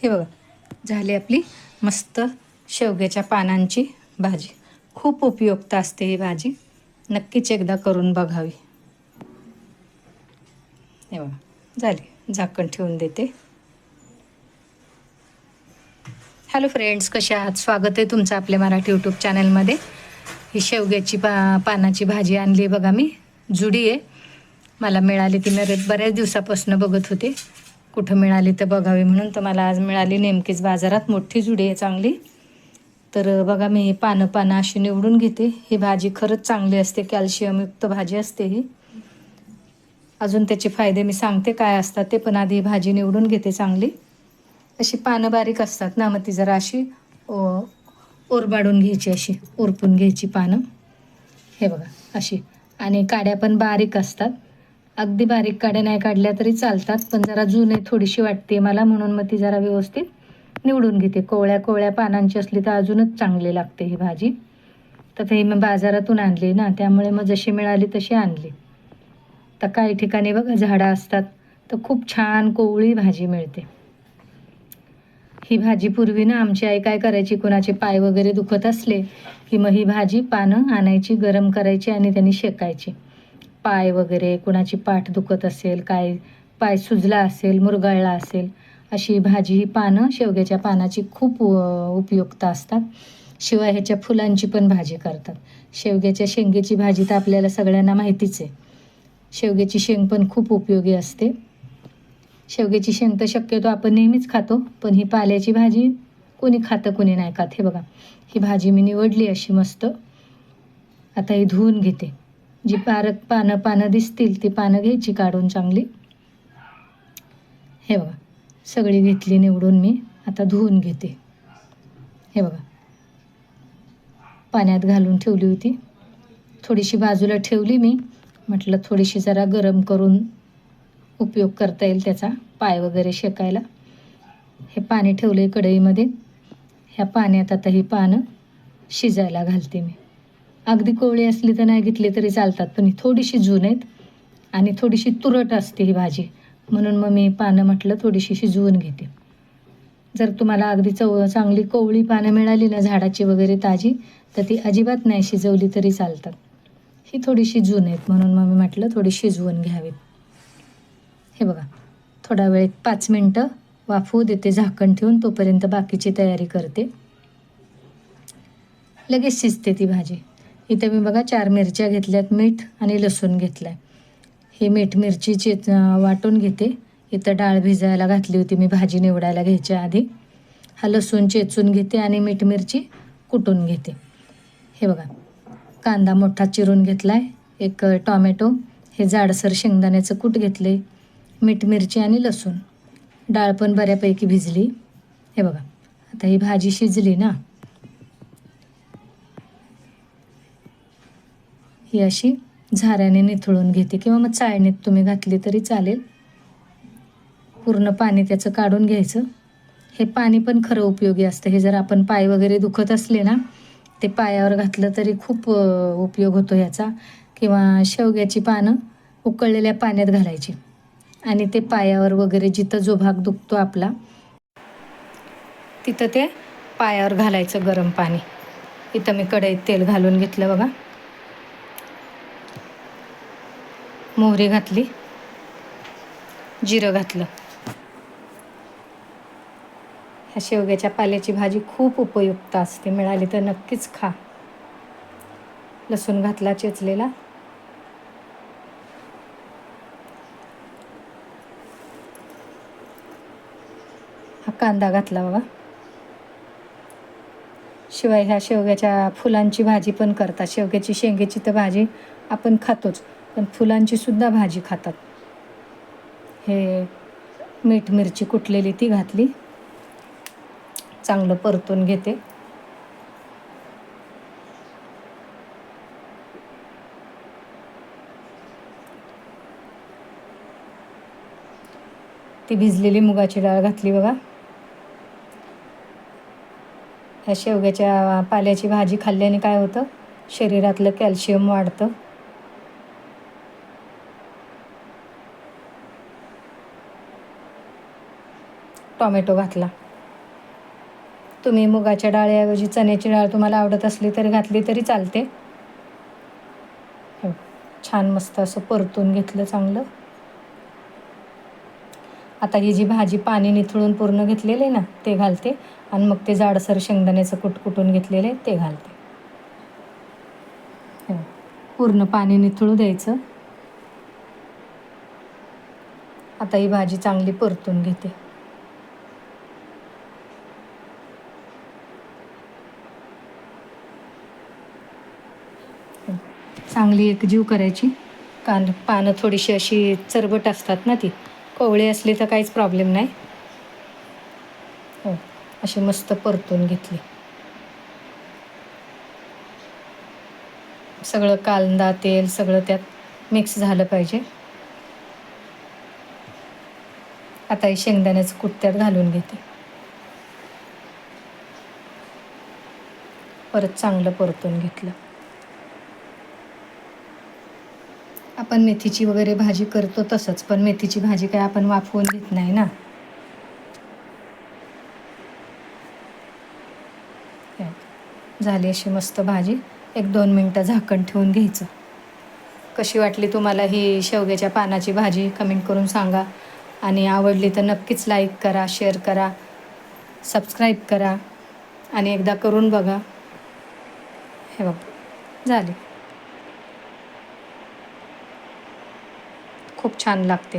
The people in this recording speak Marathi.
हे बघा, झाली आपली मस्त शेवग्याच्या पानांची भाजी. खूप उपयुक्त असते ही भाजी, नक्कीच एकदा करून बघावी. हे बघा, झाली. झाकण ठेवून देते. हॅलो फ्रेंड्स, कसे आहात? स्वागत आहे तुमचं आपल्या मराठी यूट्यूब चॅनलमध्ये. ही शेवग्याची पानाची भाजी आणली बघा मी. जुडी आहे, मला मिळाली. ती मी बऱ्याच दिवसापासून बघत होते कुठं मिळाली तर बघावी म्हणून. तर मला आज मिळाली नेमकीच बाजारात. मोठी जुडी आहे चांगली. तर बघा, मी पानं अशी निवडून घेते. ही भाजी खरंच चांगली असते, कॅल्शियमयुक्त भाजी असते ही. अजून त्याचे फायदे मी सांगते काय असतात ते, पण आधी भाजी निवडून घेते चांगली. अशी पानं बारीक असतात ना, मग ती जरा अशी ओरबाडून घ्यायची, अशी ओरपून घ्यायची पानं. हे बघा अशी. आणि काड्या पण बारीक असतात. अगदी बारीक काड्या नाही काढल्या तरी चालतात, पण जरा जुने थोडीशी वाटते मला, म्हणून मग ती जरा व्यवस्थित निवडून घेते. कोवळ्या पानांची असली तर अजूनच चांगली लागते ही भाजी. तर ही मी बाजारातून आणली ना, त्यामुळे मग जशी मिळाली तशी आणली. तर काही ठिकाणी बघा झाडं असतात, तर खूप छान कोवळी भाजी मिळते. ही भाजी पूर्वी ना आमची आई काय करायची, कोणाचे पाय वगैरे दुखत असले की मग ही भाजी पानं आणायची, गरम करायची आणि त्यांनी शेकायची. पाय वगैरे, कोणाची पाठ दुखत असेल, काय पाय सुजला असेल, मुरगळला असेल, अशी भाजी ही पानं शेवग्याच्या पानाची खूप उपयुक्त असतात. शिवाय ह्याच्या फुलांची पण भाजी करतात. शेवग्याच्या शेंगेची भाजी तर आपल्याला सगळ्यांना माहितीच आहे. शेवग्याची शेंग पण खूप उपयोगी असते. शेवग्याची शेंग तर शक्यतो आपण नेहमीच खातो, पण ही पाल्याची भाजी कोणी खातं कोणी नाही खात. हे बघा, ही भाजी मी निवडली अशी मस्त. आता ही धुवून घेते. जी पानं दिसतील ती पानं घ्यायची काढून चांगली. हे बघा, सगळी घेतली निवडून मी. आता धुवून घेते. हे बघा, पाण्यात घालून ठेवली होती. थोडीशी बाजूला ठेवली मी, म्हटलं थोडीशी जरा गरम करून उपयोग करता येईल त्याचा, पाय वगैरे शेकायला. हे पाणी ठेवले कढईमध्ये. ह्या पाण्यात आता ही पानं शिजायला घालते मी. अगदी कोवळी असली तर नाही घेतली तरी चालतात, पण ही थोडीशी जून आहेत आणि थोडीशी तुरट असते ही भाजी, म्हणून मग मी पानं म्हटलं थोडीशी शिजवून घेते. जर तुम्हाला अगदी चांगली कोवळी पानं मिळाली ना झाडाची वगैरे ताजी, तर ती अजिबात नाही शिजवली तरी चालतात. ही थोडीशी जून आहेत म्हणून मग मी म्हटलं थोडी शिजवून घ्यावीत. हे बघा, थोडा वेळ 5 मिनटं वाफवू देते झाकण ठेवून. तोपर्यंत बाकीची तयारी करते. लगेच शिजते ती भाजी. इथं मी बघा 4 मिरच्या घेतल्यात, मीठ आणि लसूण घेतलाय. हे मीठ मिरची वाटून घेते. इथं डाळ भिजायला घातली होती मी भाजी निवडायला घ्यायच्या आधी. हा लसूण चेचून घेते आणि मीठ मिरची कुटून घेते. हे बघा, कांदा मोठा चिरून घेतलाय, एक टॉमॅटो, हे जाडसर शेंगदाण्याचं कूट घेतले, मीठ मिरची आणि लसूण. डाळ पण बऱ्यापैकी भिजली. हे बघा, आता ही भाजी शिजली ना, ही अशी झाऱ्याने निथळून घेते किंवा मग चाळणीत तुम्ही घातली तरी चालेल. पूर्ण पाणी त्याचं काढून घ्यायचं. हे पाणी पण खरं उपयोगी असतं. हे जर आपण पाय वगैरे दुखत असले ना, ते पायावर घातलं तरी खूप उपयोग होतो ह्याचा. किंवा शेवग्याची पानं उकळलेल्या पाण्यात घालायची आणि ते पायावर वगैरे जिथं जो भाग दुखतो आपला, तिथं ते पायावर घालायचं गरम पाणी. इथं मी कढईत तेल घालून घेतलं बघा. मोहरी घातली, जिरं घातलं. ह्या शेवग्याच्या पाल्याची भाजी खूप उपयुक्त असते, मिळाली तर नक्कीच खा. लसूण घातला चेचलेला. हा कांदा घातला बघा. शिवाय ह्या शेवग्याच्या फुलांची भाजी पण करतात. शेवग्याची शेंगेची तर भाजी आपण खातोच, पण फुलांची सुद्धा भाजी खातात. हे मीठ मिरची कुटलेली ती घातली, चांगलं परतून घेते. ती भिजलेली मुगाची डाळ घातली बघा. ह्या शेवग्याच्या पाल्याची भाजी खाल्ल्याने काय होतं, शरीरातलं कॅल्शियम वाढतं. टॉमॅटो घातला. तुम्ही मुगाच्या डाळीऐवजी चण्याची डाळ तुम्हाला आवडत असली तरी घातली तरी चालते. छान मस्त असं परतून घेतलं चांगलं. आता ही जी भाजी पाणी निथळून पूर्ण घेतलेले ना ते घालते आणि मग ते जाडसर शेंगदाण्याचं कूट कुटून घेतलेले ते घालते. पूर्ण पाणी निथळू द्यायचं. आता ही भाजी चांगली परतून घेते. चांगली एकजीव करायची. पानं थोडीशी अशी चरबट असतात ना, ती कोवळी असली तर काहीच प्रॉब्लेम नाही. अशी मस्त परतून घेतली. सगळं कांदा तेल सगळं त्यात मिक्स झालं पाहिजे. आता हे शेंगदाण्याचं कूट त्यात घालून घेते. परत चांगलं परतून घेतलं. आपण मेथीची वगैरे भाजी करतो तसंच, पण मेथीची भाजी काय आपण वाफवून घेत नाही ना. झाली अशी मस्त भाजी. 1-2 मिनटं झाकण ठेवून घ्यायचं. कशी वाटली तुम्हाला ही शेवग्याच्या पानाची भाजी कमेंट करून सांगा. आणि आवडली तर नक्कीच लाईक करा, शेअर करा, सबस्क्राईब करा आणि एकदा करून बघा. हे बघा झाली. खूप छान लागते.